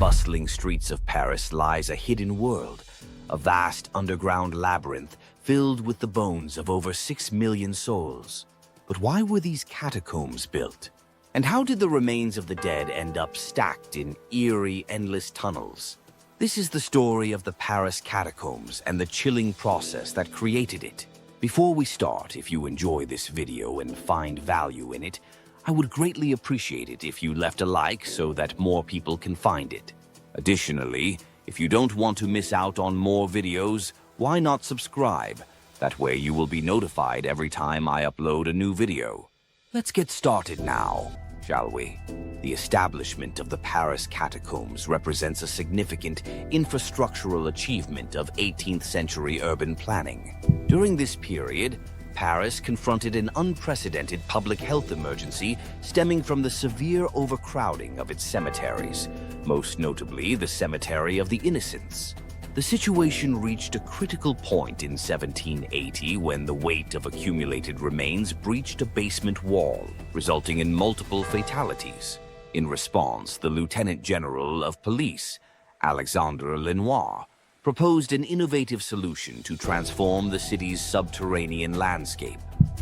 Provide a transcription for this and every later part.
bustling streets of Paris lies a hidden world, a vast underground labyrinth filled with the bones of over 6 million souls. But why were these catacombs built? And how did the remains of the dead end up stacked in eerie, endless tunnels? This is the story of the Paris catacombs and the chilling process that created it. Before we start, if you enjoy this video and find value in it, I would greatly appreciate it if you left a like so that more people can find it. Additionally, if you don't want to miss out on more videos, why not subscribe? That way you will be notified every time I upload a new video. Let's get started now, shall we? The establishment of the Paris catacombs represents a significant infrastructural achievement of 18th century urban planning. During this period, Paris confronted an unprecedented public health emergency stemming from the severe overcrowding of its cemeteries, most notably the Cemetery of the Innocents. The situation reached a critical point in 1780 when the weight of accumulated remains breached a basement wall, resulting in multiple fatalities. In response, the Lieutenant General of Police, Alexandre Lenoir, proposed an innovative solution to transform the city's subterranean landscape.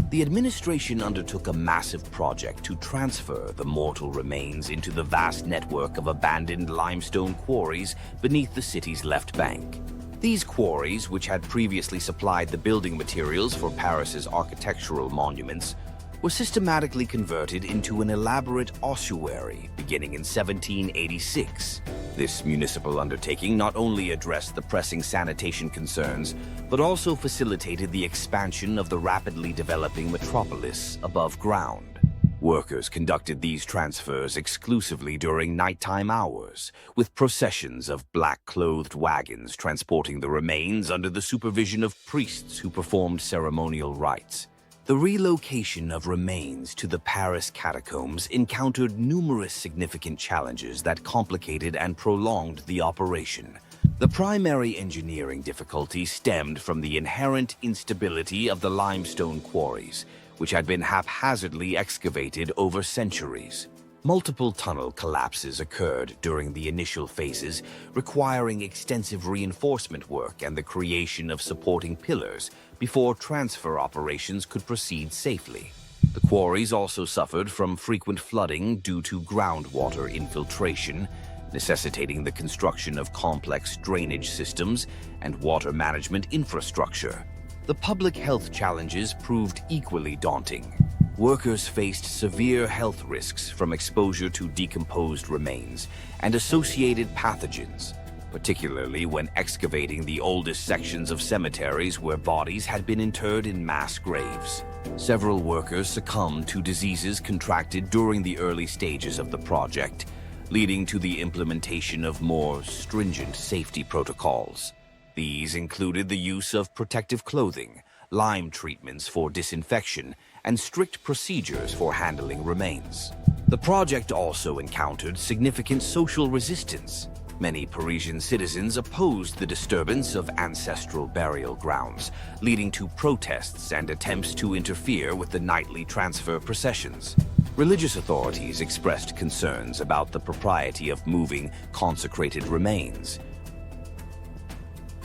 The administration undertook a massive project to transfer the mortal remains into the vast network of abandoned limestone quarries beneath the city's left bank. These quarries, which had previously supplied the building materials for Paris's architectural monuments, were systematically converted into an elaborate ossuary beginning in 1786. This municipal undertaking not only addressed the pressing sanitation concerns, but also facilitated the expansion of the rapidly developing metropolis above ground. Workers conducted these transfers exclusively during nighttime hours, with processions of black-clothed wagons transporting the remains under the supervision of priests who performed ceremonial rites. The relocation of remains to the Paris catacombs encountered numerous significant challenges that complicated and prolonged the operation. The primary engineering difficulty stemmed from the inherent instability of the limestone quarries, which had been haphazardly excavated over centuries. Multiple tunnel collapses occurred during the initial phases, requiring extensive reinforcement work and the creation of supporting pillars before transfer operations could proceed safely. The quarries also suffered from frequent flooding due to groundwater infiltration, necessitating the construction of complex drainage systems and water management infrastructure. The public health challenges proved equally daunting. Workers faced severe health risks from exposure to decomposed remains and associated pathogens, particularly when excavating the oldest sections of cemeteries where bodies had been interred in mass graves. Several workers succumbed to diseases contracted during the early stages of the project, leading to the implementation of more stringent safety protocols. These included the use of protective clothing, lime treatments for disinfection, and strict procedures for handling remains. The project also encountered significant social resistance. Many Parisian citizens opposed the disturbance of ancestral burial grounds, leading to protests and attempts to interfere with the nightly transfer processions. Religious authorities expressed concerns about the propriety of moving consecrated remains,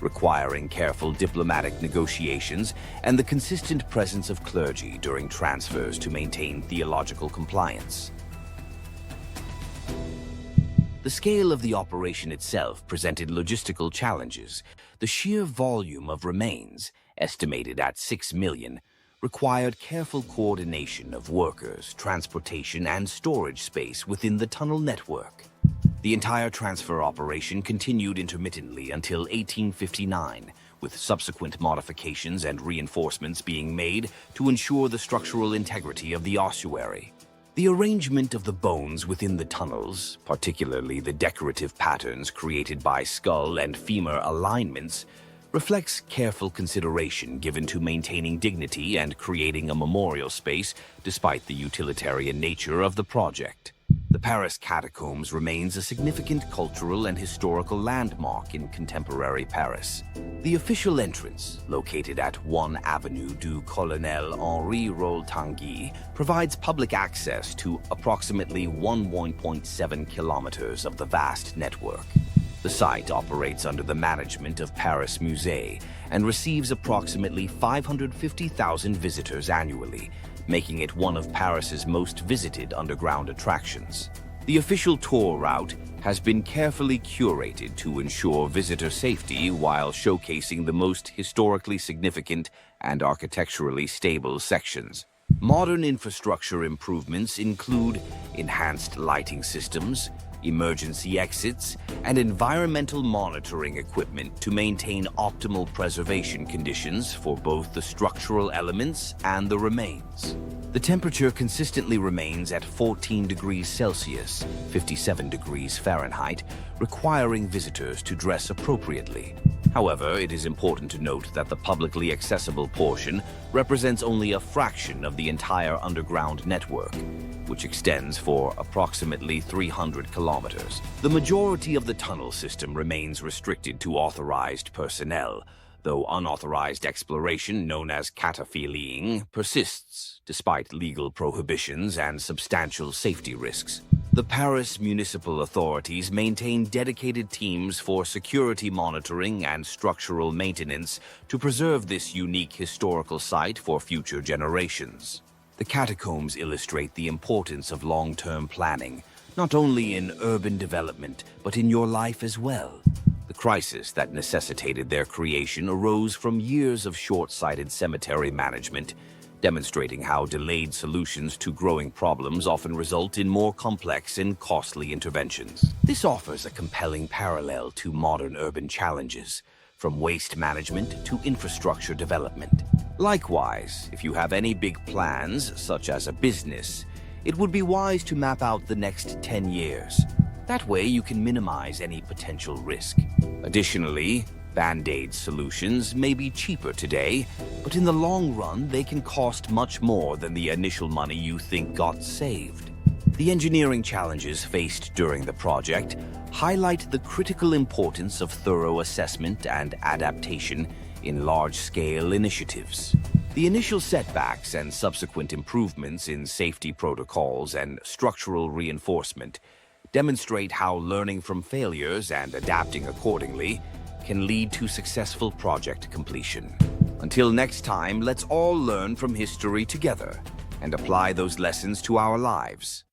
requiring careful diplomatic negotiations and the consistent presence of clergy during transfers to maintain theological compliance. The scale of the operation itself presented logistical challenges. The sheer volume of remains, estimated at 6 million, required careful coordination of workers, transportation, and storage space within the tunnel network. The entire transfer operation continued intermittently until 1859, with subsequent modifications and reinforcements being made to ensure the structural integrity of the ossuary. The arrangement of the bones within the tunnels, particularly the decorative patterns created by skull and femur alignments, reflects careful consideration given to maintaining dignity and creating a memorial space despite the utilitarian nature of the project. The Paris Catacombs remains a significant cultural and historical landmark in contemporary Paris. The official entrance, located at 1 Avenue du Colonel Henri Roll-Tanguy, provides public access to approximately 1.7 kilometers of the vast network. The site operates under the management of Paris Musée and receives approximately 550,000 visitors annually, making it one of Paris's most visited underground attractions. The official tour route has been carefully curated to ensure visitor safety while showcasing the most historically significant and architecturally stable sections. Modern infrastructure improvements include enhanced lighting systems, emergency exits, and environmental monitoring equipment to maintain optimal preservation conditions for both the structural elements and the remains. The temperature consistently remains at 14 degrees Celsius, 57 degrees Fahrenheit, requiring visitors to dress appropriately. However, it is important to note that the publicly accessible portion represents only a fraction of the entire underground network, which extends for approximately 300 kilometers. The majority of the tunnel system remains restricted to authorized personnel, though unauthorized exploration, known as cataphiling, persists, despite legal prohibitions and substantial safety risks. The Paris municipal authorities maintain dedicated teams for security monitoring and structural maintenance to preserve this unique historical site for future generations. The catacombs illustrate the importance of long-term planning, not only in urban development, but in your life as well. The crisis that necessitated their creation arose from years of short-sighted cemetery management, demonstrating how delayed solutions to growing problems often result in more complex and costly interventions. This offers a compelling parallel to modern urban challenges, from waste management to infrastructure development. Likewise, if you have any big plans, such as a business, it would be wise to map out the next 10 years. That way you can minimize any potential risk. Additionally, Band-Aid solutions may be cheaper today, but in the long run they can cost much more than the initial money you think got saved. The engineering challenges faced during the project highlight the critical importance of thorough assessment and adaptation in large-scale initiatives. The initial setbacks and subsequent improvements in safety protocols and structural reinforcement demonstrate how learning from failures and adapting accordingly can lead to successful project completion. Until next time, let's all learn from history together and apply those lessons to our lives.